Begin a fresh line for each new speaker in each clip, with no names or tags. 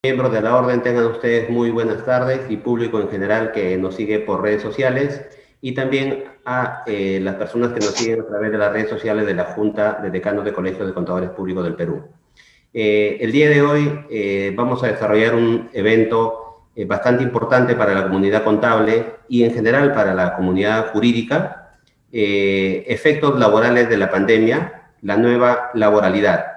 Miembros de la orden, tengan ustedes muy buenas tardes y público en general que nos sigue por redes sociales y también a las personas que nos siguen a través de las redes sociales de la Junta de Decanos de Colegios de Contadores Públicos del Perú. El día de hoy vamos a desarrollar un evento bastante importante para la comunidad contable y en general para la comunidad jurídica, efectos laborales de la pandemia, la nueva laboralidad.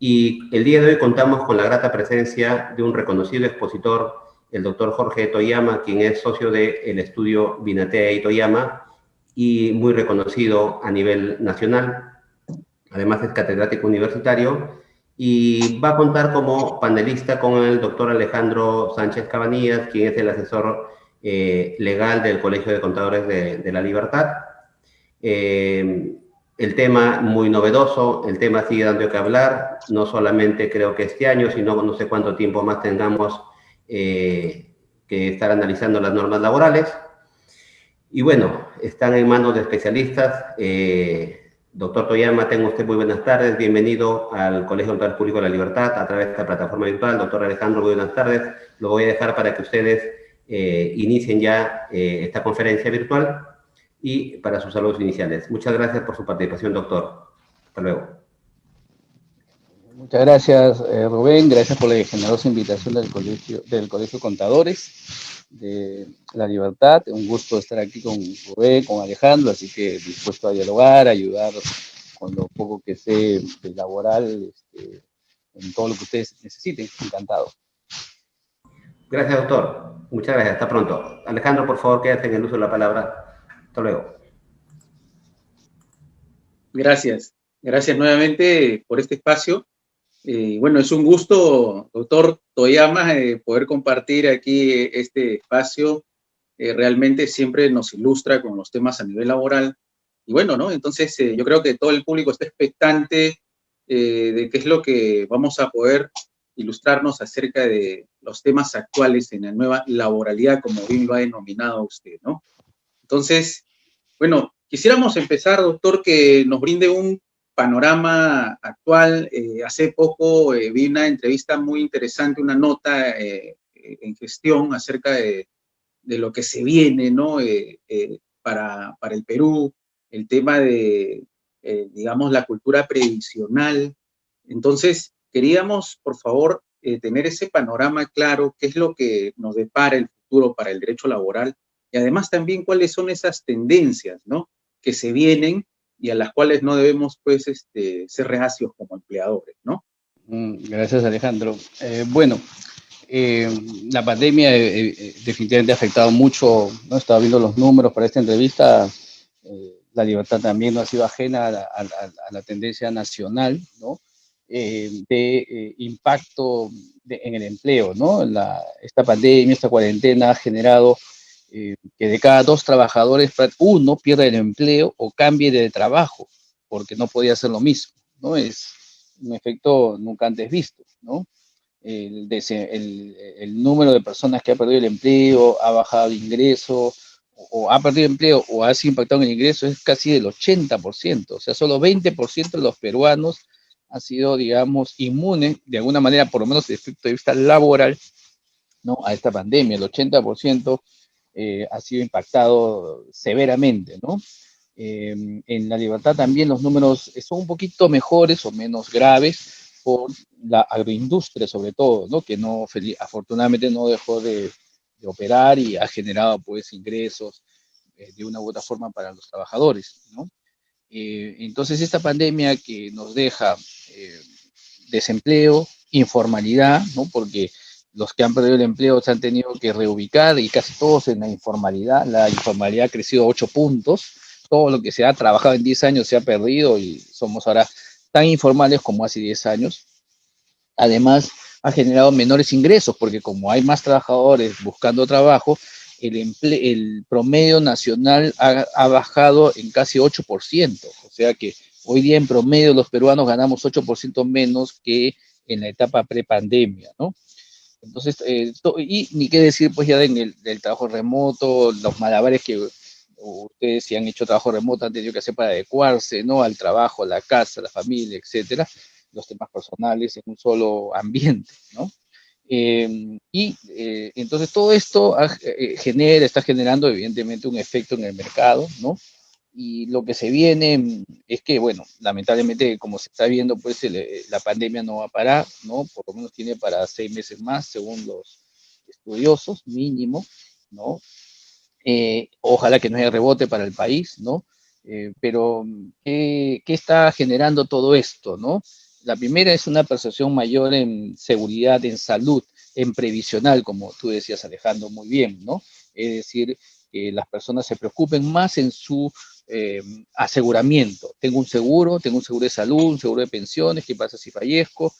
Y el día de hoy contamos con la grata presencia de un reconocido expositor, el doctor Jorge Toyama, quien es socio del estudio Binatea y Toyama y muy reconocido a nivel nacional. Además es catedrático universitario y va a contar como panelista con el doctor Alejandro Sánchez Cabanillas, quien es el asesor legal del Colegio de Contadores de la Libertad. El tema muy novedoso, el tema sigue dando que hablar, no solamente creo que este año, sino no sé cuánto tiempo más tengamos que estar analizando las normas laborales. Y bueno, están en manos de especialistas. Doctor Toyama, tenga usted muy buenas tardes. Bienvenido al Colegio Contador Público de la Libertad a través de esta plataforma virtual. Doctor Alejandro, muy buenas tardes. Lo voy a dejar para que ustedes inicien ya esta conferencia virtual y para sus saludos iniciales. Muchas gracias por su participación, doctor. Hasta luego.
Muchas gracias, Rubén. Gracias por la generosa invitación del Colegio de Contadores de la Libertad. Un gusto estar aquí con Rubén, con Alejandro, así que dispuesto a dialogar, a ayudar con lo poco que sé de laboral, en todo lo que ustedes necesiten. Encantado.
Gracias, doctor. Muchas gracias. Hasta pronto. Alejandro, por favor, quédate en el uso de la palabra. Hasta luego.
Gracias. Gracias nuevamente por este espacio. Bueno, es un gusto, doctor Toyama, poder compartir aquí este espacio. Realmente siempre nos ilustra con los temas a nivel laboral. Y bueno, ¿no? Entonces yo creo que todo el público está expectante de qué es lo que vamos a poder ilustrarnos acerca de los temas actuales en la nueva laboralidad, como bien lo ha denominado usted, ¿no? Entonces, bueno, quisiéramos empezar, doctor, que nos brinde un panorama actual. Hace poco vi una entrevista muy interesante, una nota en gestión acerca de lo que se viene, ¿no? Para el Perú, el tema de, digamos, la cultura previsional. Entonces, queríamos, por favor, tener ese panorama claro, qué es lo que nos depara el futuro para el derecho laboral y además también cuáles son esas tendencias, ¿no? Que se vienen y a las cuales no debemos, pues, ser reacios como empleadores, ¿no?
Gracias, Alejandro. Bueno, la pandemia definitivamente ha afectado mucho, ¿no? Estaba viendo los números para esta entrevista. La Libertad también no ha sido ajena a la tendencia nacional, ¿no? De impacto en el empleo, ¿no? Esta pandemia, esta cuarentena ha generado que de cada 2 trabajadores, uno pierde el empleo o cambie de trabajo, porque no podía hacer lo mismo, ¿no? Es un efecto nunca antes visto, ¿no? El número de personas que ha perdido el empleo, ha bajado de ingreso, o ha perdido empleo o ha sido impactado en el ingreso es casi del 80%, o sea, solo 20% de los peruanos han sido, digamos, inmunes, de alguna manera, por lo menos desde el punto de vista laboral, ¿no? A esta pandemia. El 80% ha sido impactado severamente, ¿no? En la Libertad también los números son un poquito mejores o menos graves por la agroindustria sobre todo, ¿no? Que no, afortunadamente no dejó de operar y ha generado pues ingresos de una u otra forma para los trabajadores, ¿no? Entonces esta pandemia que nos deja desempleo, informalidad, ¿no? Porque los que han perdido el empleo se han tenido que reubicar y casi todos en la informalidad ha crecido 8 puntos, todo lo que se ha trabajado en 10 años se ha perdido y somos ahora tan informales como hace 10 años. Además, ha generado menores ingresos porque como hay más trabajadores buscando trabajo, el promedio nacional ha bajado en casi 8%, o sea que hoy día en promedio los peruanos ganamos 8% menos que en la etapa prepandemia, ¿no? Entonces, y ni qué decir pues ya del trabajo remoto, los malabares que ustedes si han hecho trabajo remoto han tenido que hacer para adecuarse, ¿no? Al trabajo, a la casa, a la familia, etcétera, los temas personales en un solo ambiente, ¿no? Entonces todo esto está generando evidentemente un efecto en el mercado, ¿no? Y lo que se viene es que, bueno, lamentablemente, como se está viendo, pues la pandemia no va a parar, ¿no? Por lo menos tiene para 6 meses más, según los estudiosos, mínimo, ¿no? Ojalá que no haya rebote para el país, ¿no? Pero, ¿qué está generando todo esto, no? La primera es una percepción mayor en seguridad, en salud, en previsional, como tú decías, Alejandro, muy bien, ¿no? Es decir, que las personas se preocupen más en su eh, aseguramiento. Tengo un seguro de salud, un seguro de pensiones, ¿qué pasa si fallezco?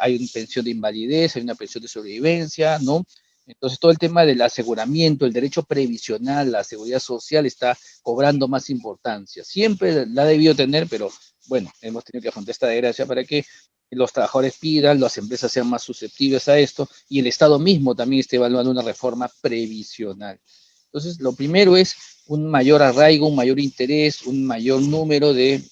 Hay una pensión de invalidez, hay una pensión de sobrevivencia, ¿no? Entonces, todo el tema del aseguramiento, el derecho previsional, la seguridad social está cobrando más importancia. Siempre la ha debido tener, pero bueno, hemos tenido que afrontar esta desgracia para que los trabajadores pidan, las empresas sean más susceptibles a esto y el Estado mismo también esté evaluando una reforma previsional. Entonces, lo primero es un mayor arraigo, un mayor interés, un mayor número de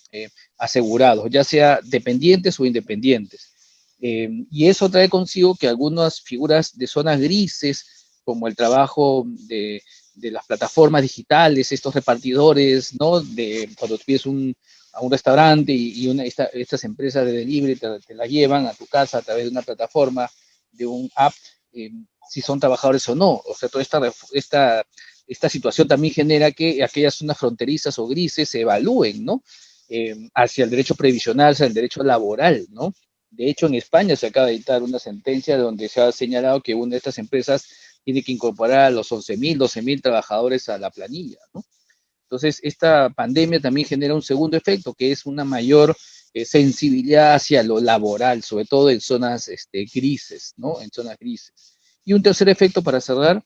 asegurados, ya sea dependientes o independientes. Y eso trae consigo que algunas figuras de zonas grises, como el trabajo de las plataformas digitales, estos repartidores, ¿no? De cuando tú pides a un restaurante estas empresas de delivery te la llevan a tu casa a través de una plataforma, de un app, eh, si son trabajadores o no. O sea, toda esta situación también genera que aquellas zonas fronterizas o grises se evalúen, ¿no? Hacia el derecho previsional, hacia el derecho laboral, ¿no? De hecho, en España se acaba de dictar una sentencia donde se ha señalado que una de estas empresas tiene que incorporar a los 11.000, 12.000 trabajadores a la planilla, ¿no? Entonces, esta pandemia también genera un segundo efecto, que es una mayor sensibilidad hacia lo laboral, sobre todo en zonas grises, ¿no? En zonas grises. Y un tercer efecto, para cerrar,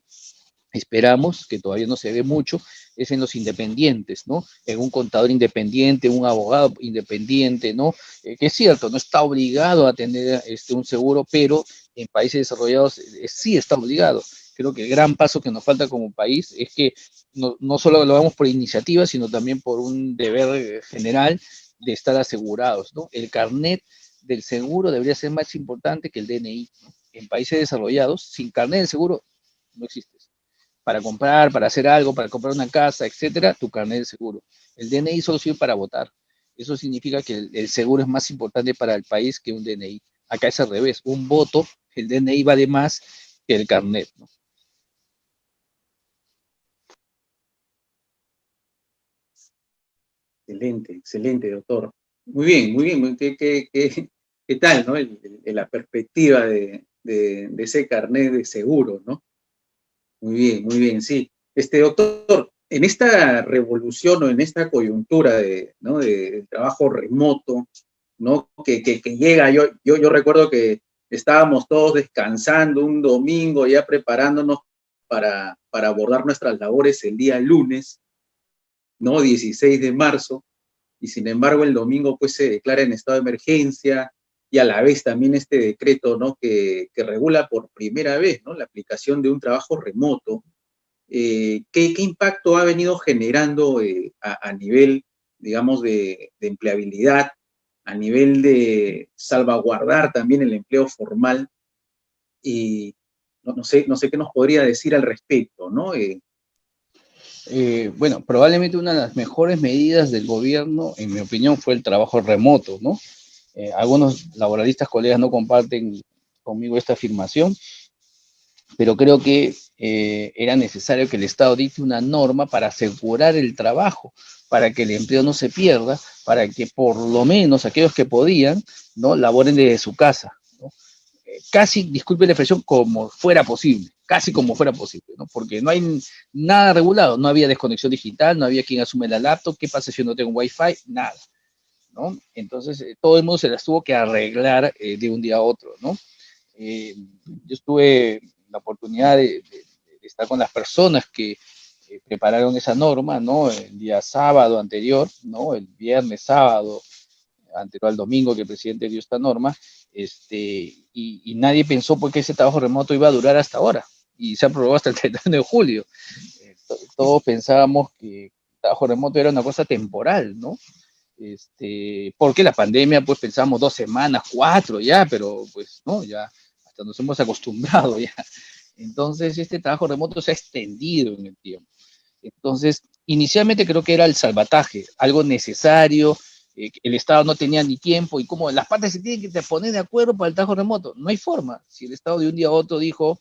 esperamos, que todavía no se ve mucho, es en los independientes, ¿no? En un contador independiente, un abogado independiente, ¿no? Que es cierto, no está obligado a tener un seguro, pero en países desarrollados sí está obligado. Creo que el gran paso que nos falta como país es que no solo lo hagamos por iniciativa, sino también por un deber general de estar asegurados, ¿no? El carnet del seguro debería ser más importante que el DNI, ¿no? En países desarrollados, sin carnet del seguro no existe. Para comprar, para hacer algo, para comprar una casa, etcétera, tu carnet de seguro. El DNI solo sirve para votar. Eso significa que el seguro es más importante para el país que un DNI. Acá es al revés. Un voto, el DNI vale más que el carnet, ¿no?
Excelente, excelente, doctor. Muy bien, muy bien. ¿Qué tal, no? La perspectiva de ese carnet de seguro, ¿no? Muy bien, sí. Doctor, en esta revolución o en esta coyuntura ¿no? del trabajo remoto, ¿no? Que llega, yo recuerdo que estábamos todos descansando un domingo, ya preparándonos para abordar nuestras labores el día lunes, ¿no? 16 de marzo, y sin embargo el domingo pues se declara en estado de emergencia, y a la vez también este decreto, ¿no? que regula por primera vez, ¿no? La aplicación de un trabajo remoto. ¿Qué impacto ha venido generando a nivel, digamos, de empleabilidad, a nivel de salvaguardar también el empleo formal? Y no sé qué nos podría decir al respecto, ¿no?
Bueno, probablemente una de las mejores medidas del gobierno, en mi opinión, fue el trabajo remoto, ¿no? Algunos laboralistas, colegas, no comparten conmigo esta afirmación, pero creo que era necesario que el Estado dicte una norma para asegurar el trabajo, para que el empleo no se pierda, para que por lo menos aquellos que podían, ¿no? Laboren desde su casa, ¿no? Casi, disculpe la expresión, como fuera posible, casi como fuera posible, ¿no? Porque no hay nada regulado, no había desconexión digital, no había quien asume la laptop, ¿qué pasa si yo no tengo wifi? Nada, ¿no? Entonces, todo el mundo se las tuvo que arreglar de un día a otro, ¿no? Yo tuve la oportunidad de estar con las personas que prepararon esa norma, ¿no? El día sábado anterior, ¿no? El viernes, sábado, anterior al domingo que el presidente dio esta norma, y nadie pensó por qué ese trabajo remoto iba a durar hasta ahora, y se aprobó hasta el 31 de julio. Todos pensábamos que el trabajo remoto era una cosa temporal, ¿no? Porque la pandemia, pues pensábamos 2 semanas, 4 ya, pero pues no, ya hasta nos hemos acostumbrado ya. Entonces, este trabajo remoto se ha extendido en el tiempo. Entonces, inicialmente creo que era el salvataje, algo necesario, el Estado no tenía ni tiempo, y como las partes se tienen que poner de acuerdo para el trabajo remoto, no hay forma. Si el Estado de un día a otro dijo,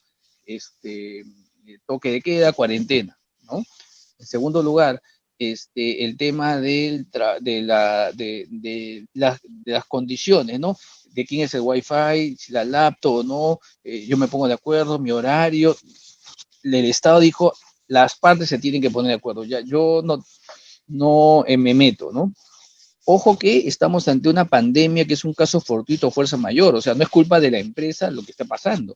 toque de queda, cuarentena, ¿no? En segundo lugar, el tema de las condiciones, ¿no? De quién es el Wi-Fi, si la laptop o no, yo me pongo de acuerdo, mi horario. El Estado dijo, las partes se tienen que poner de acuerdo. Ya, yo no me meto, ¿no? Ojo que estamos ante una pandemia que es un caso fortuito, fuerza mayor, o sea, no es culpa de la empresa lo que está pasando.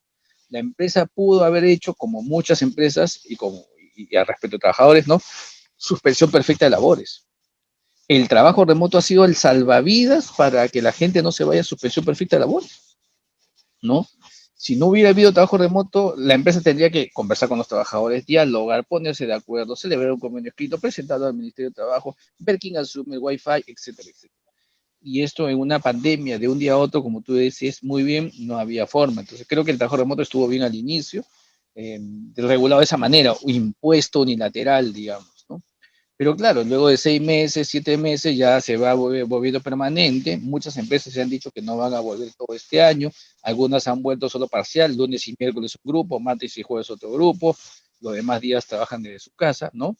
La empresa pudo haber hecho, como muchas empresas, y al respecto de trabajadores, ¿no? Suspensión perfecta de labores. El trabajo remoto ha sido el salvavidas para que la gente no se vaya a suspensión perfecta de labores, ¿no? Si no hubiera habido trabajo remoto, la empresa tendría que conversar con los trabajadores, dialogar, ponerse de acuerdo, celebrar un convenio escrito, presentarlo al Ministerio de Trabajo, ver quién asume el Wi-Fi, etcétera, etcétera. Y esto en una pandemia de un día a otro, como tú decías muy bien, no había forma. Entonces creo que el trabajo remoto estuvo bien al inicio, regulado de esa manera, impuesto unilateral, digamos, ¿no? Pero claro, luego de 6 meses, 7 meses, ya se va volviendo permanente. Muchas empresas se han dicho que no van a volver todo este año. Algunas han vuelto solo parcial, lunes y miércoles un grupo, martes y jueves otro grupo. Los demás días trabajan desde su casa, ¿no?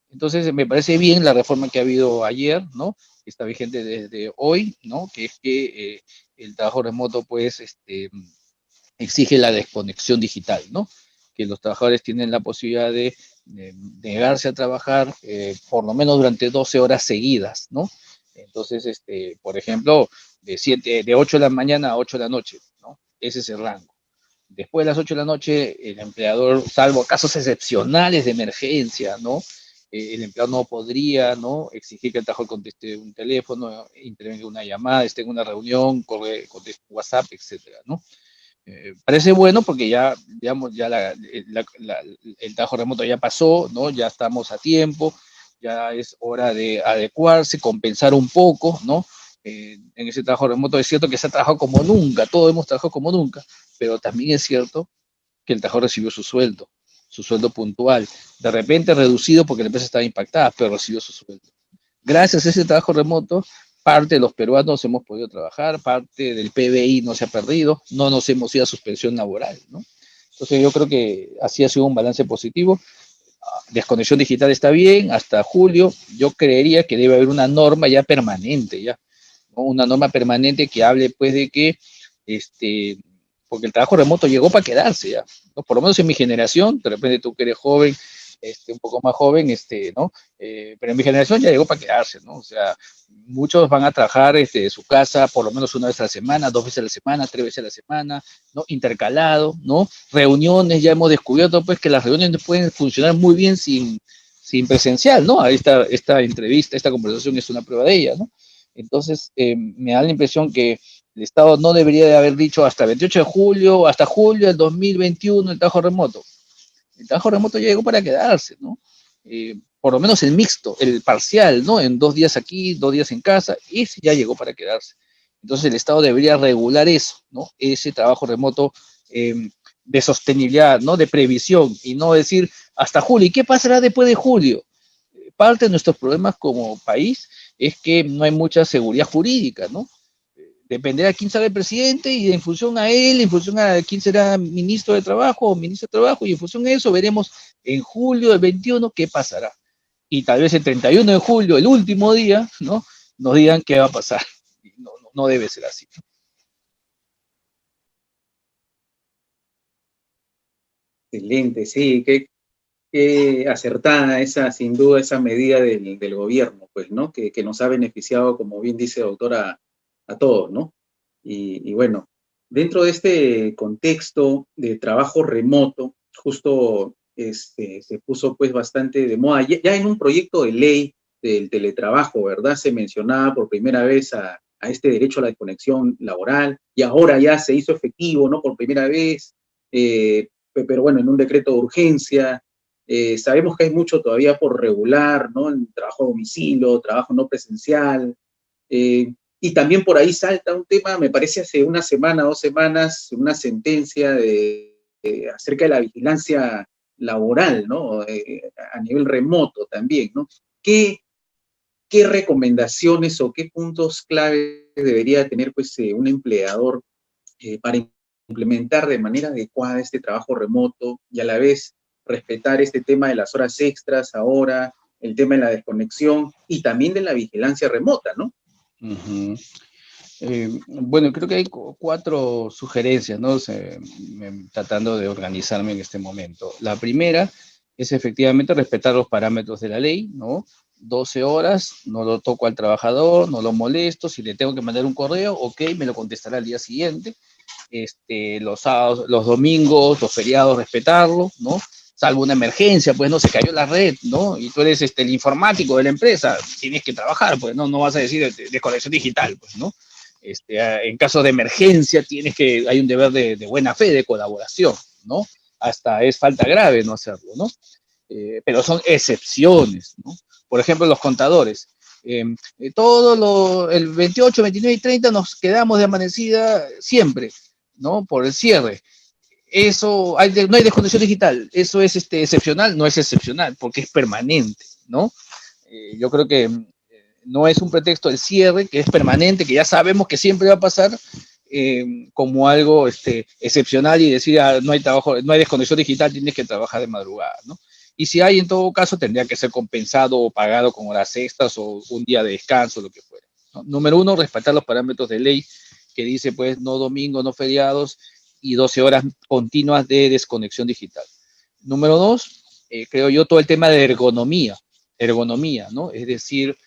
Entonces, me parece bien la reforma que ha habido ayer, ¿no? Que está vigente desde hoy, ¿no? Que es que el trabajo remoto, pues, exige la desconexión digital, ¿no? Que los trabajadores tienen la posibilidad de negarse a trabajar por lo menos durante 12 horas seguidas, ¿no? Entonces, por ejemplo, de 8 de la mañana a 8 de la noche, ¿no? Ese es el rango. Después de las 8 de la noche, el empleador, salvo casos excepcionales de emergencia, ¿no? El empleador no podría, ¿no? Exigir que el trabajador conteste un teléfono, intervenga una llamada, esté en una reunión, conteste WhatsApp, etcétera, ¿no? Parece bueno porque ya, digamos, ya el trabajo remoto ya pasó, ¿no? Ya estamos a tiempo, ya es hora de adecuarse, compensar un poco, ¿no? En ese trabajo remoto es cierto que se ha trabajado como nunca, todos hemos trabajado como nunca, pero también es cierto que el trabajador recibió su sueldo puntual, de repente reducido porque la empresa estaba impactada, pero recibió su sueldo. Gracias a ese trabajo remoto, parte de los peruanos hemos podido trabajar, parte del PBI no se ha perdido, no nos hemos ido a suspensión laboral, ¿no? Entonces yo creo que así ha sido un balance positivo. Desconexión digital está bien, hasta julio. Yo creería que debe haber una norma ya permanente, ya, ¿no? Una norma permanente que hable, pues, de que, porque el trabajo remoto llegó para quedarse, ya, ¿no? Por lo menos en mi generación, de repente tú que eres joven, un poco más joven, ¿no? Pero en mi generación ya llegó para quedarse, ¿no? O sea, muchos van a trabajar de su casa por lo menos una vez a la semana, 2 veces a la semana, 3 veces a la semana, ¿no? Intercalado, ¿no? Reuniones, ya hemos descubierto, pues, que las reuniones pueden funcionar muy bien sin presencial, ¿no? Esta entrevista, esta conversación es una prueba de ella, ¿no? Entonces, me da la impresión que el Estado no debería de haber dicho hasta el 28 de julio, hasta julio del 2021 el trabajo remoto. El trabajo remoto ya llegó para quedarse, ¿no? Por lo menos el mixto, el parcial, ¿no? En 2 días aquí, 2 días en casa, ese ya llegó para quedarse. Entonces el Estado debería regular eso, ¿no? Ese trabajo remoto de sostenibilidad, ¿no? De previsión, y no decir hasta julio. ¿Y qué pasará después de julio? Parte de nuestros problemas como país es que no hay mucha seguridad jurídica, ¿no? Dependerá de quién será el presidente y en función a él, en función a quién será ministro de Trabajo o ministro de Trabajo, y en función a eso veremos en julio del 21 qué pasará. Y tal vez el 31 de julio, el último día, ¿no? Nos digan qué va a pasar. No debe ser así.
Excelente, sí, qué acertada esa, sin duda, esa medida del gobierno, pues, ¿no? Que nos ha beneficiado, como bien dice doctora, a todos, ¿no? Y bueno, dentro de este contexto de trabajo remoto, justo se puso pues bastante de moda, ya en un proyecto de ley del teletrabajo, ¿verdad? Se mencionaba por primera vez a este derecho a la desconexión laboral, y ahora ya se hizo efectivo, ¿no? Por primera vez, pero bueno, en un decreto de urgencia. Sabemos que hay mucho todavía por regular, ¿no? En trabajo a domicilio, trabajo no presencial. Y también por ahí salta un tema, me parece hace una semana, 2 semanas, una sentencia acerca de la vigilancia laboral, ¿no? A nivel remoto también, ¿no? ¿Qué recomendaciones o qué puntos clave debería tener pues, un empleador para implementar de manera adecuada este trabajo remoto y a la vez respetar este tema de las horas extras ahora, el tema de la desconexión y también de la vigilancia remota, ¿no?
Ujú. Bueno, creo que hay cuatro sugerencias, ¿no? Tratando de organizarme en este momento. La primera es efectivamente respetar los parámetros de la ley, ¿no? 12 horas, no lo toco al trabajador, no lo molesto, si le tengo que mandar un correo, ok, me lo contestará al día siguiente. Los sábados, los domingos, los feriados, respetarlo, ¿no? Salvo una emergencia, pues no se cayó la red, ¿no? Y tú eres el informático de la empresa, tienes que trabajar, pues no vas a decir desconexión digital, pues, ¿no? En caso de emergencia hay un deber de buena fe, de colaboración, ¿no? Hasta es falta grave no hacerlo, ¿no? Pero son excepciones, ¿no? Por ejemplo, los contadores. El 28, 29 y 30 nos quedamos de amanecida siempre, ¿no? Por el cierre. Eso, no hay desconexión digital. Eso es excepcional, no es excepcional, porque es permanente, ¿no? Yo creo que no es un pretexto el cierre, que es permanente, que ya sabemos que siempre va a pasar, como algo excepcional y decir, no hay trabajo, no hay desconexión digital, tienes que trabajar de madrugada, ¿no? Y si hay, en todo caso, tendría que ser compensado o pagado con horas extras o un día de descanso, lo que fuera, ¿no? Número uno, respetar los parámetros de ley que dice, pues, no domingo, no feriados y 12 horas continuas de desconexión digital. Número dos, creo yo, todo el tema de ergonomía, ¿no? Es decir,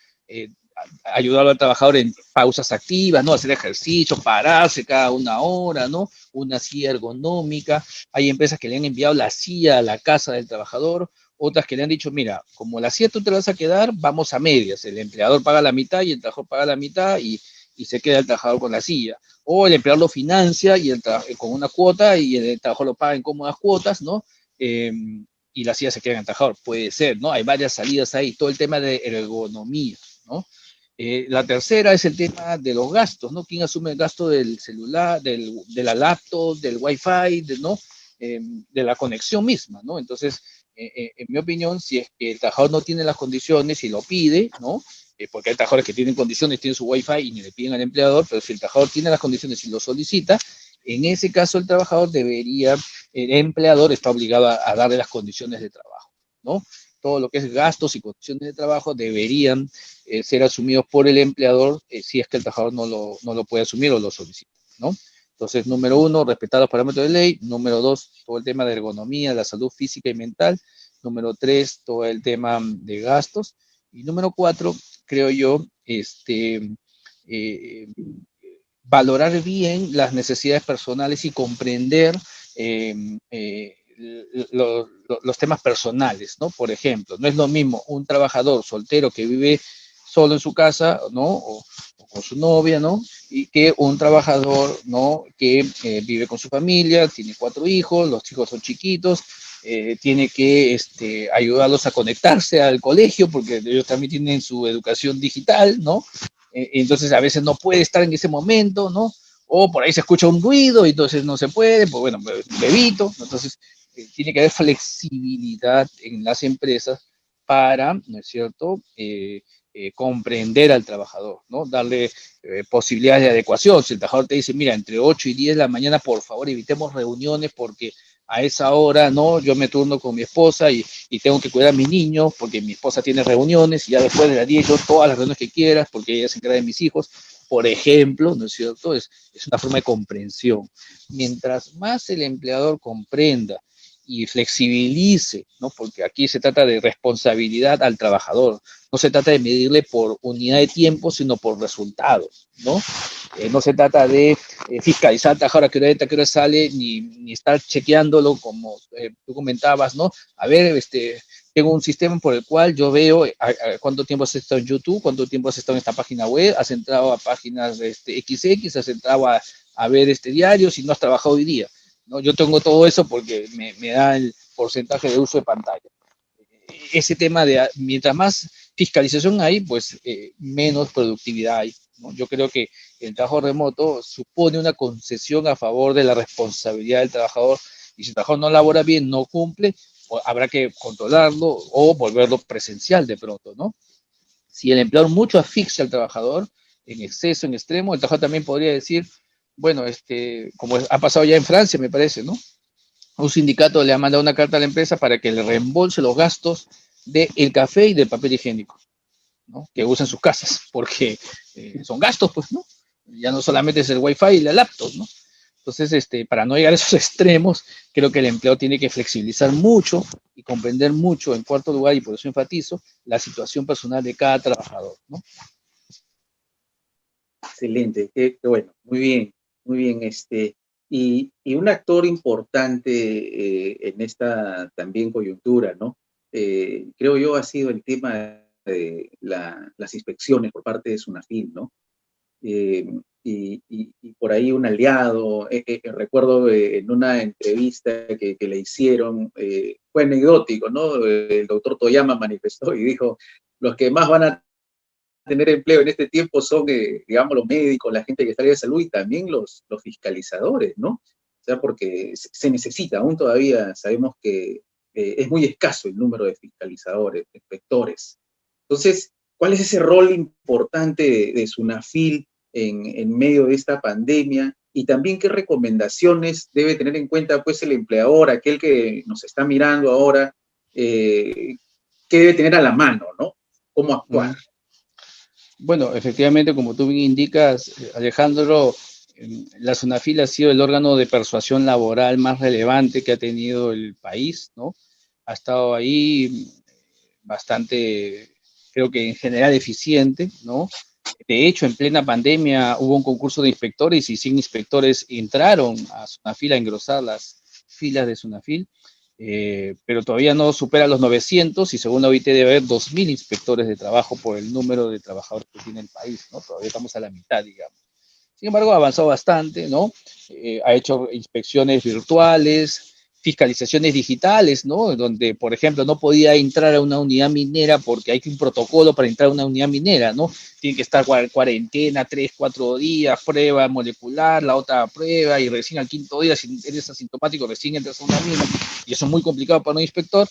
ayudar al trabajador en pausas activas, ¿no? Hacer ejercicio, pararse cada una hora, ¿no? Una silla ergonómica. Hay empresas que le han enviado la silla a la casa del trabajador, otras que le han dicho, mira, como la silla tú te la vas a quedar, vamos a medias. El empleador paga la mitad y el trabajador paga la mitad y se queda el trabajador con la silla. O el empleador lo financia con una cuota y el trabajador lo paga en cómodas cuotas, ¿no? Y la silla se queda en el trabajador. Puede ser, ¿no? Hay varias salidas ahí. Todo el tema de ergonomía, ¿no? La tercera es el tema de los gastos, ¿no? ¿Quién asume el gasto del celular, de la laptop, del wifi, ¿no? De la conexión misma, ¿no? Entonces, en mi opinión, si es que el trabajador no tiene las condiciones y lo pide, ¿no? Porque hay trabajadores que tienen condiciones, tienen su wifi y ni le piden al empleador, pero si el trabajador tiene las condiciones y lo solicita, en ese caso el trabajador el empleador está obligado a darle las condiciones de trabajo, ¿no? Todo lo que es gastos y condiciones de trabajo deberían ser asumidos por el empleador si es que el trabajador no lo puede asumir o lo solicita, ¿no? Entonces, número uno, respetar los parámetros de ley. Número dos, todo el tema de ergonomía, la salud física y mental. Número tres, todo el tema de gastos. Y número cuatro, creo yo, valorar bien las necesidades personales y comprender los temas personales, ¿no? Por ejemplo, no es lo mismo un trabajador soltero que vive solo en su casa, ¿no? O con su novia, ¿no? Y que un trabajador, ¿no? Que vive con su familia, tiene 4 hijos, los hijos son chiquitos, tiene que ayudarlos a conectarse al colegio, porque ellos también tienen su educación digital, ¿no? Entonces a veces no puede estar en ese momento, ¿no? O por ahí se escucha un ruido y entonces no se puede, pues bueno, bebito, entonces tiene que haber flexibilidad en las empresas para, ¿no es cierto?, comprender al trabajador, ¿no? Darle posibilidades de adecuación. Si el trabajador te dice, mira, entre 8 y 10 de la mañana, por favor, evitemos reuniones porque a esa hora, ¿no? Yo me turno con mi esposa y tengo que cuidar a mis niños porque mi esposa tiene reuniones y ya después de las 10 yo todas las reuniones que quieras porque ella se encarga de mis hijos, por ejemplo, ¿no es cierto? Es una forma de comprensión. Mientras más el empleador comprenda y flexibilice, ¿no? Porque aquí se trata de responsabilidad al trabajador, no se trata de medirle por unidad de tiempo, sino por resultados, ¿no? No se trata de fiscalizar al trabajador a qué hora entra, a qué hora sale, ni estar chequeándolo como tú comentabas, ¿no? A ver, tengo un sistema por el cual yo veo cuánto tiempo has estado en YouTube, cuánto tiempo has estado en esta página web, has entrado a páginas XX, has entrado a ver diarios y no has trabajado hoy día, ¿no? Yo tengo todo eso porque me da el porcentaje de uso de pantalla. Ese tema de, mientras más fiscalización hay, pues menos productividad hay ¿no? Yo creo que el trabajo remoto supone una concesión a favor de la responsabilidad del trabajador, y si el trabajador no labora bien, no cumple, habrá que controlarlo o volverlo presencial de pronto, ¿no? Si el empleador mucho asfixia al trabajador, en exceso, en extremo, el trabajador también podría decir, bueno, como ha pasado ya en Francia, me parece, ¿no? Un sindicato le ha mandado una carta a la empresa para que le reembolse los gastos del café y del papel higiénico, ¿no? Que usa en sus casas, porque son gastos, pues, ¿no? Ya no solamente es el wifi y la laptop, ¿no? Entonces, para no llegar a esos extremos, creo que el empleado tiene que flexibilizar mucho y comprender mucho, en cuarto lugar, y por eso enfatizo, la situación personal de cada trabajador, ¿no?
Excelente, qué bueno, muy bien, y un actor importante en esta también coyuntura, ¿no? Creo yo ha sido el tema de las inspecciones por parte de SUNAFIL, ¿no? Eh, y por ahí un aliado, recuerdo en una entrevista que le hicieron, fue anecdótico, ¿no? El doctor Toyama manifestó y dijo, los que más van a tener empleo en este tiempo son, digamos, los médicos, la gente que está en de salud y también los fiscalizadores, ¿no? O sea, porque se necesita, aún todavía sabemos que es muy escaso el número de fiscalizadores, de inspectores. Entonces, ¿cuál es ese rol importante de SUNAFIL en medio de esta pandemia? Y también qué recomendaciones debe tener en cuenta pues el empleador, aquel que nos está mirando ahora, qué debe tener a la mano, ¿no? ¿Cómo actuar?
Bueno, efectivamente, como tú bien indicas, Alejandro, la SUNAFIL ha sido el órgano de persuasión laboral más relevante que ha tenido el país, ¿no? Ha estado ahí bastante, creo que en general eficiente, ¿no? De hecho, en plena pandemia hubo un concurso de inspectores y 100 inspectores entraron a SUNAFIL a engrosar las filas de SUNAFIL, pero todavía no supera los 900 y según la OIT debe haber 2.000 inspectores de trabajo por el número de trabajadores que tiene el país, ¿no? Todavía estamos a la mitad, digamos. Sin embargo, ha avanzado bastante, ¿no? Ha hecho inspecciones virtuales, fiscalizaciones digitales, ¿no? Donde, por ejemplo, no podía entrar a una unidad minera porque hay un protocolo para entrar a una unidad minera, ¿no? Tiene que estar cuarentena, 3, 4 días, prueba molecular, la otra prueba, y recién al quinto día, si eres asintomático, recién entras a una mina, y eso es muy complicado para un inspector.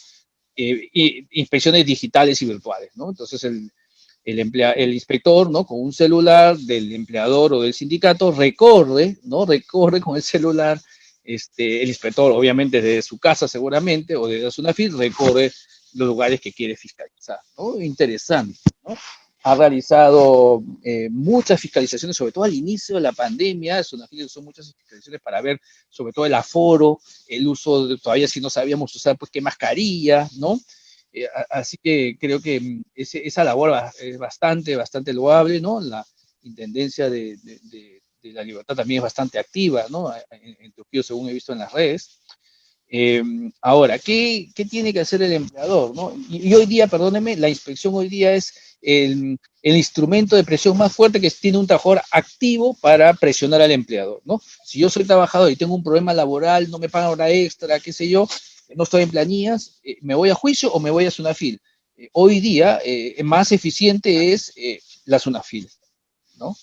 Inspecciones digitales y virtuales, ¿no? Entonces, el inspector, ¿no? Con un celular del empleador o del sindicato, recorre, ¿no? Recorre con el celular, el inspector, obviamente desde su casa seguramente, o desde SUNAFIL, recorre los lugares que quiere fiscalizar, ¿no? Interesante, ¿no? Ha realizado muchas fiscalizaciones, sobre todo al inicio de la pandemia. SUNAFIL usó muchas fiscalizaciones para ver, sobre todo el aforo, el uso, todavía si no sabíamos usar, pues qué mascarilla, ¿no? Así que creo que esa labor es bastante loable, ¿no? La intendencia de la libertad también es bastante activa, ¿no? En Trujillo, según he visto en las redes. Ahora, ¿qué tiene que hacer el empleador, ¿no? Y hoy día, perdóneme, la inspección hoy día es el instrumento de presión más fuerte que tiene un trabajador activo para presionar al empleador, ¿no? Si yo soy trabajador y tengo un problema laboral, no me pagan hora extra, qué sé yo, no estoy en planillas, ¿me voy a juicio o me voy a SUNAFIL? Hoy día, más eficiente es la SUNAFIL, ¿no?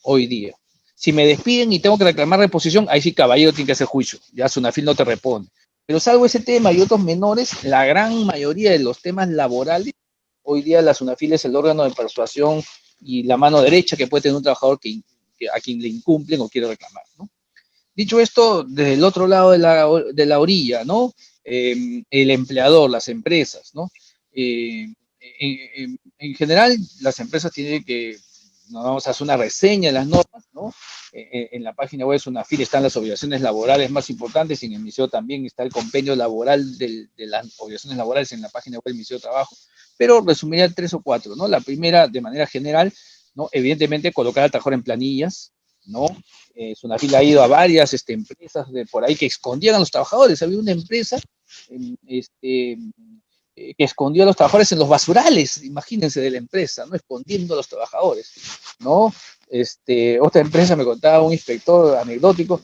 Hoy día. Si me despiden y tengo que reclamar reposición, ahí sí, caballero, tiene que hacer juicio. Ya SUNAFIL no te responde. Pero salvo ese tema y otros menores, la gran mayoría de los temas laborales, hoy día la SUNAFIL es el órgano de persuasión y la mano derecha que puede tener un trabajador a quien le incumplen o quiere reclamar, ¿no? Dicho esto, desde el otro lado de la orilla, ¿no? El empleador, las empresas, ¿no? En general, las empresas tienen que, no vamos a hacer una reseña de las normas, ¿no? En la página web de SUNAFIL están las obligaciones laborales más importantes, y en el MISEO también está el compendio laboral de las obligaciones laborales en la página web del Ministerio de Trabajo, pero resumiría 3 o 4, ¿no? La primera, de manera general, ¿no? Evidentemente, colocar al trabajador en planillas, ¿no? SUNAFIL ha ido a varias empresas de por ahí que escondían a los trabajadores. Había una empresa que escondió a los trabajadores en los basurales, imagínense, de la empresa, ¿no? Escondiendo a los trabajadores, ¿no? Otra empresa, me contaba un inspector anecdótico,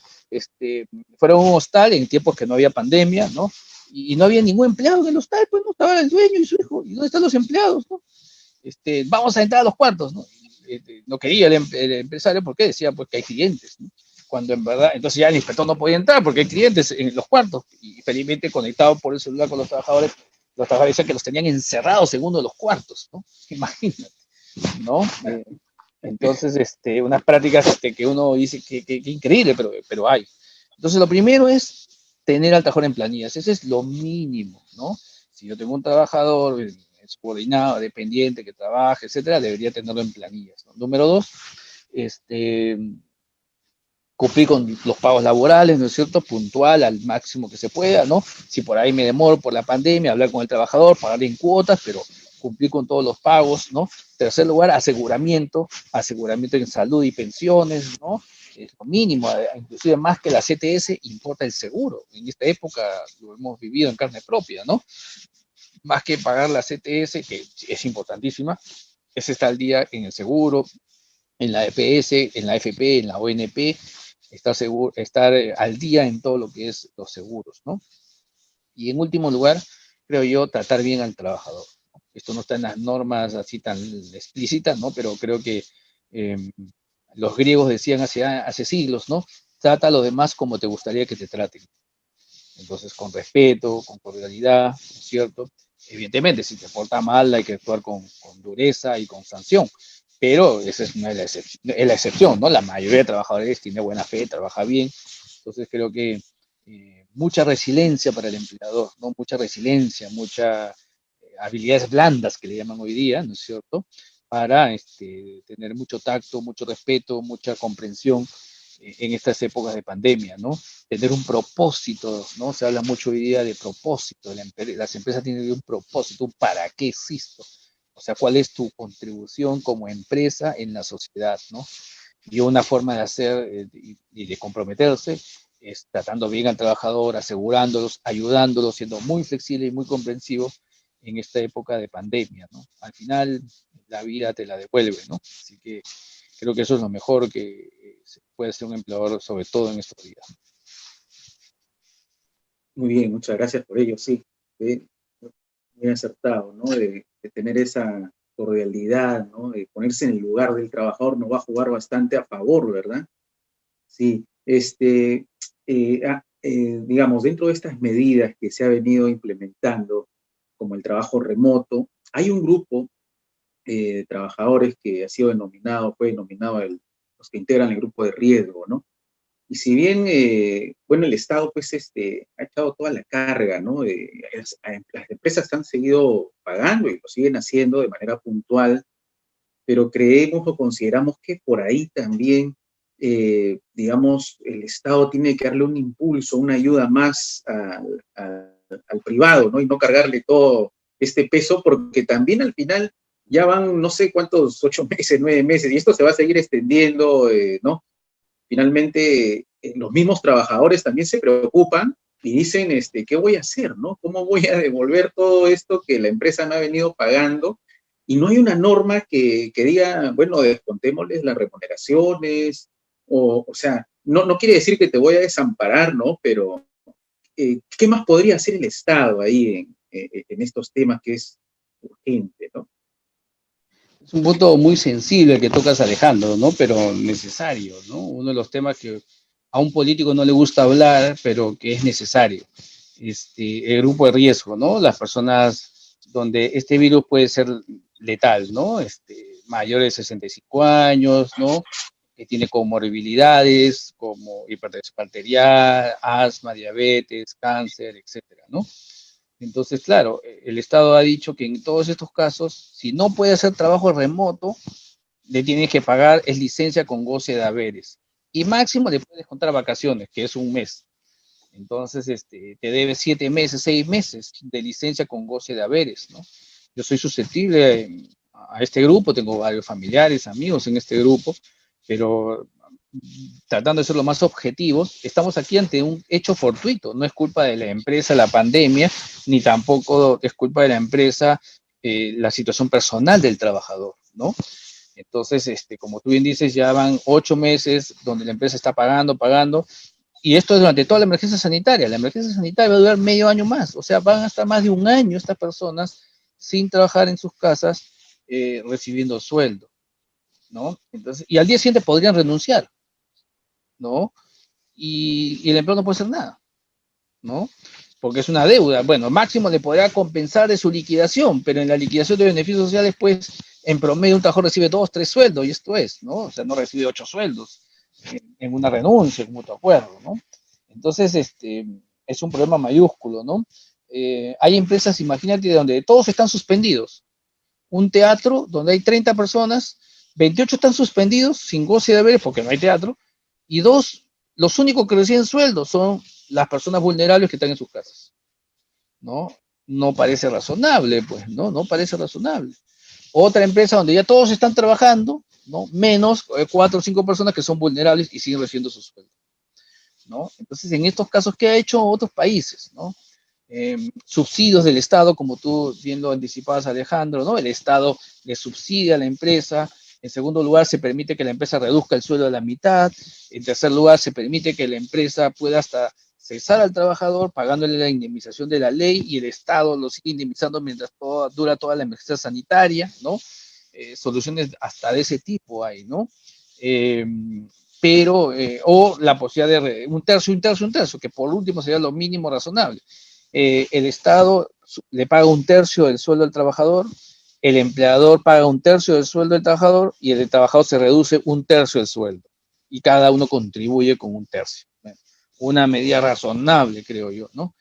fueron a un hostal en tiempos que no había pandemia, ¿no? Y no había ningún empleado en el hostal, pues no estaba el dueño y su hijo. ¿Y dónde están los empleados, no? Vamos a entrar a los cuartos, ¿no? no quería el empresario porque decía pues, que hay clientes, ¿no? Cuando en verdad, entonces ya el inspector no podía entrar porque hay clientes en los cuartos, y felizmente conectado por el celular con los trabajadores decían que los tenían encerrados en uno de los cuartos, ¿no? Imagínate, ¿no? Entonces, unas prácticas que uno dice que increíble, pero hay. Entonces, lo primero es tener al trabajador en planillas, ese es lo mínimo, ¿no? Si yo tengo un trabajador subordinado, dependiente, que trabaje, etcétera, debería tenerlo en planillas, ¿no? Número dos, cumplir con los pagos laborales, ¿no es cierto? Puntual al máximo que se pueda, ¿no? Si por ahí me demoro por la pandemia, hablar con el trabajador, pagarle en cuotas, pero cumplir con todos los pagos, ¿no? Tercer lugar, aseguramiento en salud y pensiones, ¿no? Es lo mínimo, inclusive más que la CTS, importa el seguro. En esta época lo hemos vivido en carne propia, ¿no? Más que pagar la CTS, que es importantísima, es estar al día en el seguro, en la EPS, en la FP, en la ONP, estar al día en todo lo que es los seguros, ¿no? Y en último lugar, creo yo, tratar bien al trabajador. Esto no está en las normas así tan explícitas, ¿no? Pero creo que los griegos decían hace siglos, ¿no? Trata a los demás como te gustaría que te traten. Entonces, con respeto, con cordialidad, ¿no es cierto? Evidentemente, si te porta mal, hay que actuar con dureza y con sanción, pero esa es la excepción, ¿no? La mayoría de trabajadores tiene buena fe, trabaja bien, entonces creo que mucha resiliencia para el empleador, ¿no? Mucha resiliencia, muchas habilidades blandas que le llaman hoy día, ¿no es cierto? Para tener mucho tacto, mucho respeto, mucha comprensión en estas épocas de pandemia, ¿no? Tener un propósito, ¿no? Se habla mucho hoy día de propósito, las empresas tienen un propósito, un para qué existo, o sea, cuál es tu contribución como empresa en la sociedad, ¿no? Y una forma de hacer y de comprometerse es tratando bien al trabajador, asegurándolos, ayudándolos, siendo muy flexible y muy comprensivo en esta época de pandemia, ¿no? Al final, la vida te la devuelve, ¿no? Así que creo que eso es lo mejor que se puede hacer un empleador, sobre todo en estos días.
Muy bien, muchas gracias por ello, sí. Muy acertado, ¿no? De tener esa cordialidad, ¿no? De ponerse en el lugar del trabajador nos va a jugar bastante a favor, ¿verdad? Sí, digamos, dentro de estas medidas que se ha venido implementando, como el trabajo remoto, hay un grupo de trabajadores que fue denominado los que integran el grupo de riesgo, ¿no? Y si bien, bueno, el Estado, pues, ha echado toda la carga, ¿no? Las empresas han seguido pagando y lo siguen haciendo de manera puntual, pero creemos o consideramos que por ahí también, digamos, el Estado tiene que darle un impulso, una ayuda más al privado, ¿no? Y no cargarle todo este peso, porque también al final ya van no sé cuántos, 8 meses, 9 meses, y esto se va a seguir extendiendo, ¿no? Finalmente, los mismos trabajadores también se preocupan y dicen, ¿qué voy a hacer, no? ¿Cómo voy a devolver todo esto que la empresa me ha venido pagando? Y no hay una norma que diga, bueno, descontémosles las remuneraciones, o sea, no quiere decir que te voy a desamparar, ¿no? Pero, ¿qué más podría hacer el Estado ahí en estos temas que es urgente, ¿no?
Es un punto muy sensible que tocas, Alejandro, ¿no? Pero necesario, ¿no? Uno de los temas que a un político no le gusta hablar, pero que es necesario. El grupo de riesgo, ¿no? Las personas donde este virus puede ser letal, ¿no? Mayores de 65 años, ¿no? Que tiene comorbilidades como hipertensión arterial, asma, diabetes, cáncer, etcétera, ¿no? Entonces, claro, el Estado ha dicho que en todos estos casos, si no puede hacer trabajo remoto, le tienes que pagar es licencia con goce de haberes. Y máximo le puedes contar vacaciones, que es un mes. Entonces, te debe 7 meses, 6 meses de licencia con goce de haberes, ¿no? Yo soy susceptible a este grupo, tengo varios familiares, amigos en este grupo, pero tratando de ser lo más objetivos, estamos aquí ante un hecho fortuito, no es culpa de la empresa la pandemia, ni tampoco es culpa de la empresa la situación personal del trabajador, ¿no? Entonces, como tú bien dices, ya van 8 meses donde la empresa está pagando, y esto es durante toda la emergencia sanitaria. La emergencia sanitaria va a durar medio año más, o sea, van a estar más de un año estas personas sin trabajar en sus casas, recibiendo sueldo. ¿no? Entonces, y al día siguiente podrían renunciar, ¿no? Y el empleado no puede hacer nada, ¿no? Porque es una deuda. Bueno, máximo le podrá compensar de su liquidación, pero en la liquidación de beneficios sociales, pues, en promedio un trabajador recibe 2, 3 sueldos, y esto es, ¿no? O sea, no recibe 8 sueldos en una renuncia, en mutuo acuerdo, ¿no? Entonces, es un problema mayúsculo, ¿no? Hay empresas, imagínate, donde todos están suspendidos. Un teatro donde hay 30 personas, 28 están suspendidos sin goce de haberes porque no hay teatro, y dos, los únicos que reciben sueldo son las personas vulnerables que están en sus casas, ¿no? No parece razonable, pues, ¿no? No parece razonable. Otra empresa donde ya todos están trabajando, ¿no? Menos 4 o 5 personas que son vulnerables y siguen recibiendo su sueldo, ¿no? Entonces, en estos casos, ¿qué ha hecho otros países, ¿no? Subsidios del Estado, como tú bien lo anticipabas, Alejandro, ¿no? El Estado le subsidia a la empresa. En segundo lugar, se permite que la empresa reduzca el sueldo a la mitad. En tercer lugar, se permite que la empresa pueda hasta cesar al trabajador pagándole la indemnización de la ley y el Estado lo sigue indemnizando mientras dura toda la emergencia sanitaria, ¿no? Soluciones hasta de ese tipo hay, ¿no? Eh, o la posibilidad de un tercio, que por último sería lo mínimo razonable. El Estado le paga un tercio del sueldo al trabajador, el empleador paga un tercio del sueldo del trabajador y el trabajador se reduce un tercio del sueldo y cada uno contribuye con un tercio. Bueno, una medida razonable, creo yo, ¿no?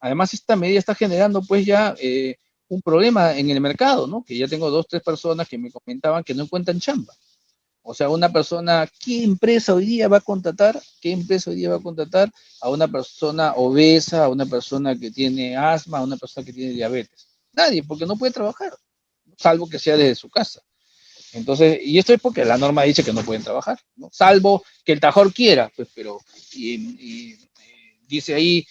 Además, esta medida está generando pues ya un problema en el mercado, ¿no? Que ya tengo 2, 3 personas que me comentaban que no encuentran chamba. O sea, una persona, ¿qué empresa hoy día va a contratar? ¿Qué empresa hoy día va a contratar a una persona obesa, a una persona que tiene asma, a una persona que tiene diabetes? Nadie, porque no puede trabajar, salvo que sea desde su casa. Entonces, y esto es porque la norma dice que no pueden trabajar, ¿no? Salvo que el trabajador quiera, pues, pero, dice ahí,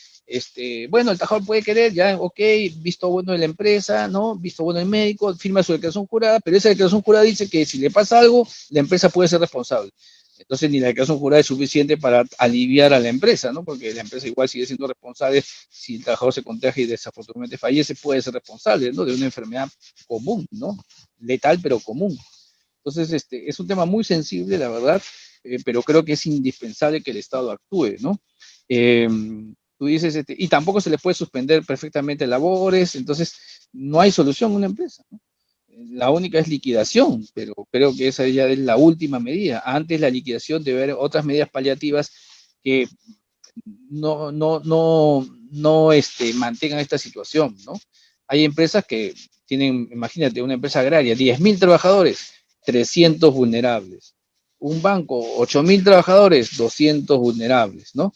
bueno, el trabajador puede querer, ya, ok, visto bueno de la empresa, ¿no? Visto bueno del médico, firma su declaración jurada, pero esa declaración jurada dice que si le pasa algo, la empresa puede ser responsable. Entonces, ni la declaración jurada es suficiente para aliviar a la empresa, ¿no? Porque la empresa igual sigue siendo responsable si el trabajador se contagia y desafortunadamente fallece, puede ser responsable, ¿no? De una enfermedad común, ¿no? Letal, pero común. Entonces, es un tema muy sensible, la verdad, pero creo que es indispensable que el Estado actúe, ¿no? Eh, Tú dices, y tampoco se le puede suspender perfectamente labores, entonces no hay solución a una empresa, ¿no? La única es liquidación, pero creo que esa ya es la última medida. Antes la liquidación debe haber otras medidas paliativas que no mantengan esta situación, ¿no? Hay empresas que tienen, imagínate, una empresa agraria, 10.000 trabajadores, 300 vulnerables. Un banco, 8.000 trabajadores, 200 vulnerables, ¿no?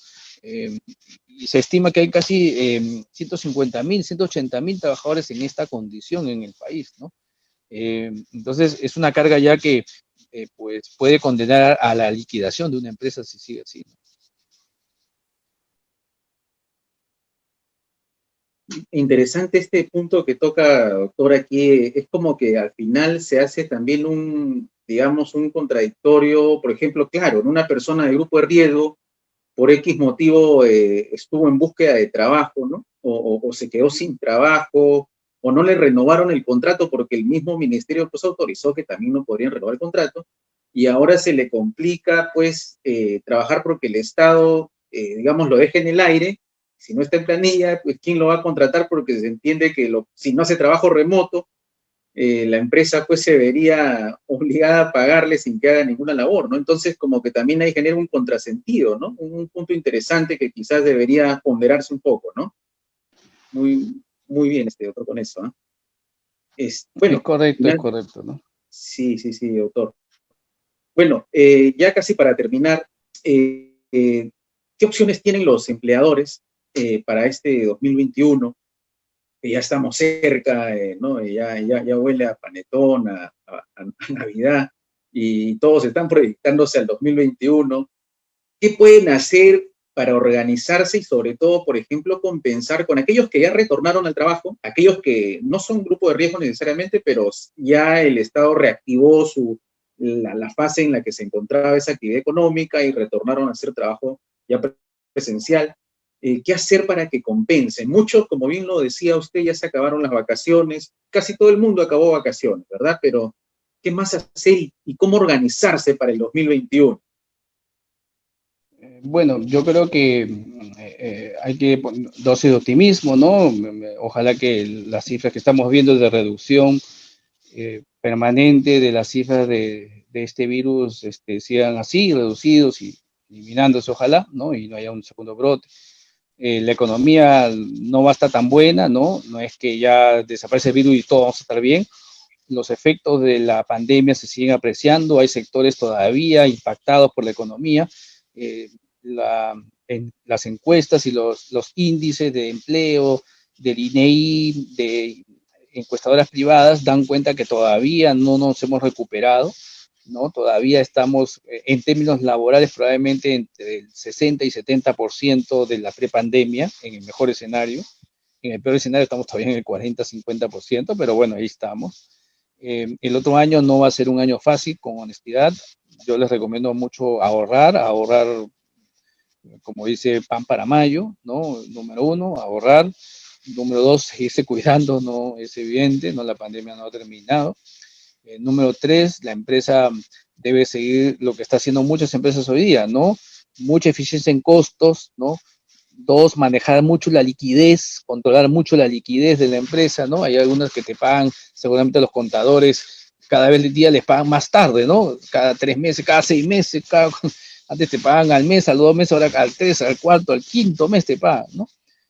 Y se estima que hay casi 150.000, 180.000 trabajadores en esta condición en el país, ¿no? Entonces, es una carga ya que pues puede condenar a la liquidación de una empresa si sigue así, ¿no?
Interesante este punto que toca, doctor, aquí. Es como que al final se hace también un, digamos, un contradictorio. Por ejemplo, claro, en una persona de grupo de riesgo, por X motivo estuvo en búsqueda de trabajo, ¿no? O se quedó sin trabajo, o no le renovaron el contrato porque el mismo ministerio pues autorizó que también no podrían renovar el contrato, y ahora se le complica pues trabajar porque el Estado, digamos, lo deja en el aire. Si no está en planilla, pues ¿quién lo va a contratar? Porque se entiende que si no hace trabajo remoto, la empresa pues se vería obligada a pagarle sin que haga ninguna labor, ¿no? Entonces como que también ahí genera un contrasentido, ¿no? Un punto interesante que quizás debería ponderarse un poco, ¿no? Muy, muy bien doctor con eso, ¿eh? Bueno,
Es
final,
correcto, ¿no?
sí, sí, sí, doctor. Bueno, ya casi para terminar, ¿qué opciones tienen los empleadores para este 2021? Que ya estamos cerca, ¿no? Ya huele a panetón, a Navidad, y todos están proyectándose al 2021. ¿Qué pueden hacer para organizarse y sobre todo, por ejemplo, compensar con aquellos que ya retornaron al trabajo, aquellos que no son grupo de riesgo necesariamente, pero ya el Estado reactivó la fase en la que se encontraba esa actividad económica y retornaron a hacer trabajo ya presencial? ¿Qué hacer para que compensen? Muchos, como bien lo decía usted, ya se acabaron las vacaciones, casi todo el mundo acabó vacaciones, ¿verdad? Pero qué más hacer y cómo organizarse para el 2021?
Bueno, yo creo que hay que poner dosis de optimismo, ¿no? Ojalá que las cifras que estamos viendo de reducción permanente de las cifras de este virus sigan así, reducidos y eliminándose, ojalá, ¿no? Y no haya un segundo brote. La economía no va a estar tan buena, ¿no? No es que ya desaparece el virus y todo vamos a estar bien. Los efectos de la pandemia se siguen apreciando, hay sectores todavía impactados por la economía. Eh, en las encuestas y los índices de empleo del INEI, de encuestadoras privadas, dan cuenta que todavía no nos hemos recuperado, ¿no? Todavía estamos, en términos laborales, probablemente entre el 60 y 70% de la prepandemia, en el mejor escenario. En el peor escenario estamos todavía en el 40-50%, pero bueno, ahí estamos. El otro año no va a ser un año fácil, con honestidad. Yo les recomiendo mucho ahorrar, como dice, pan para mayo, ¿no? Número uno, ahorrar. Número dos, seguirse cuidando, ¿no? Es evidente, ¿no? La pandemia no ha terminado. Número tres, la empresa debe seguir lo que está haciendo muchas empresas hoy día, ¿no? Mucha eficiencia en costos, ¿no? Dos, manejar mucho la liquidez, controlar mucho la liquidez de la empresa, ¿no? Hay algunas que te pagan, seguramente los contadores, cada vez el día les pagan más tarde, ¿no? Cada 3 meses, cada 6 meses, antes te pagan al mes, a los 2 meses, ahora al 3, al cuarto, al quinto mes te pagan, ¿no?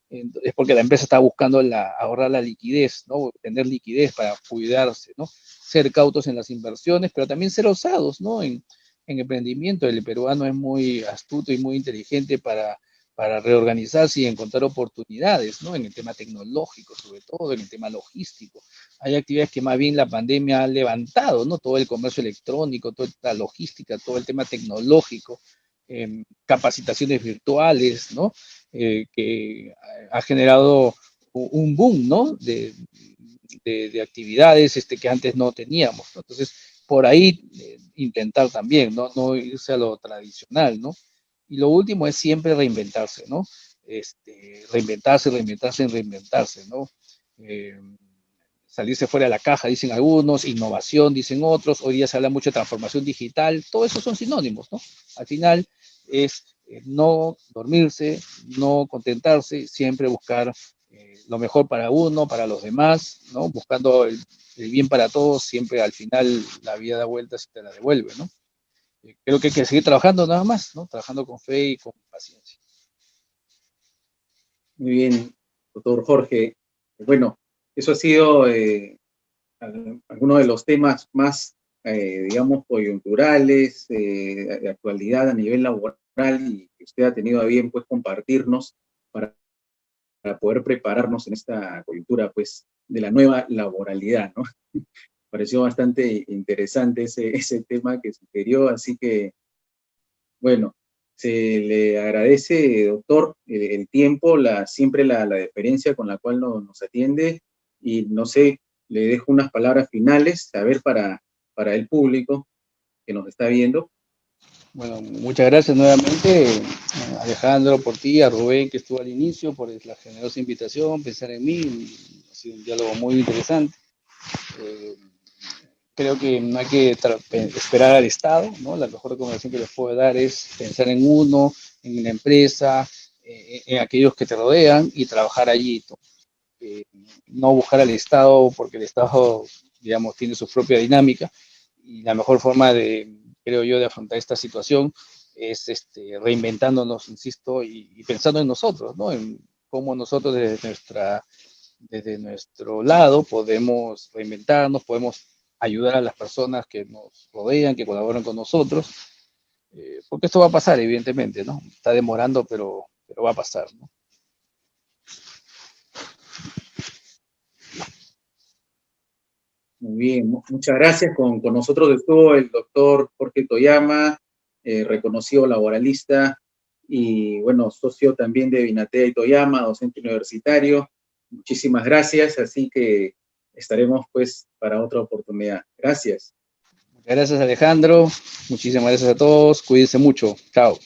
Es porque la empresa está buscando ahorrar la liquidez, ¿no? Tener liquidez para cuidarse, ¿no? Ser cautos en las inversiones, pero también ser osados, ¿no? En emprendimiento. El peruano es muy astuto y muy inteligente para reorganizarse y encontrar oportunidades, ¿no? En el tema tecnológico, sobre todo, en el tema logístico. Hay actividades que más bien la pandemia ha levantado, ¿no? Todo el comercio electrónico, toda la logística, todo el tema tecnológico, capacitaciones virtuales, ¿no? Que ha generado un boom, ¿no? De actividades que antes no teníamos, ¿no? Entonces, por ahí intentar también, ¿no? No irse a lo tradicional, ¿no? Y lo último es siempre reinventarse, ¿no? Reinventarse, ¿no? Eh, Salirse fuera de la caja, dicen algunos, innovación, dicen otros, hoy día se habla mucho de transformación digital, todo eso son sinónimos, ¿no? Al final es no dormirse, no contentarse, siempre buscar lo mejor para uno, para los demás, ¿no? Buscando el bien para todos, siempre al final la vida da vueltas y te la devuelve, ¿no? Creo que hay que seguir trabajando nada más, ¿no? Trabajando con fe y con paciencia.
Muy bien, doctor Jorge. Bueno, eso ha sido algunos de los temas más, digamos, coyunturales, de actualidad a nivel laboral, y que usted ha tenido a bien, pues, compartirnos para poder prepararnos en esta coyuntura, pues, de la nueva laboralidad, ¿no? Pareció bastante interesante ese tema que sugirió, así que, bueno, se le agradece, doctor, el tiempo, siempre la deferencia con la cual nos atiende, y no sé, le dejo unas palabras finales, a ver, para el público que nos está viendo.
Bueno, muchas gracias nuevamente, Alejandro, por ti, a Rubén, que estuvo al inicio, por la generosa invitación, pensar en mí. Ha sido un diálogo muy interesante. Creo que no hay que esperar al Estado, ¿no? La mejor recomendación que les puedo dar es pensar en uno, en una empresa, en aquellos que te rodean y trabajar allí, ¿no? No buscar al Estado, porque el Estado, digamos, tiene su propia dinámica, y la mejor forma creo yo, de afrontar esta situación es reinventándonos, insisto, y pensando en nosotros, ¿no? En cómo nosotros desde nuestro lado podemos reinventarnos, podemos ayudar a las personas que nos rodean, que colaboran con nosotros, porque esto va a pasar, evidentemente, ¿no? Está demorando, pero va a pasar, ¿no?
Muy bien, muchas gracias. Con nosotros estuvo el doctor Jorge Toyama, reconocido laboralista y, bueno, socio también de Binatea y Toyama, docente universitario. Muchísimas gracias, así que estaremos, pues, para otra oportunidad. Gracias.
Gracias, Alejandro. Muchísimas gracias a todos. Cuídense mucho. Chao.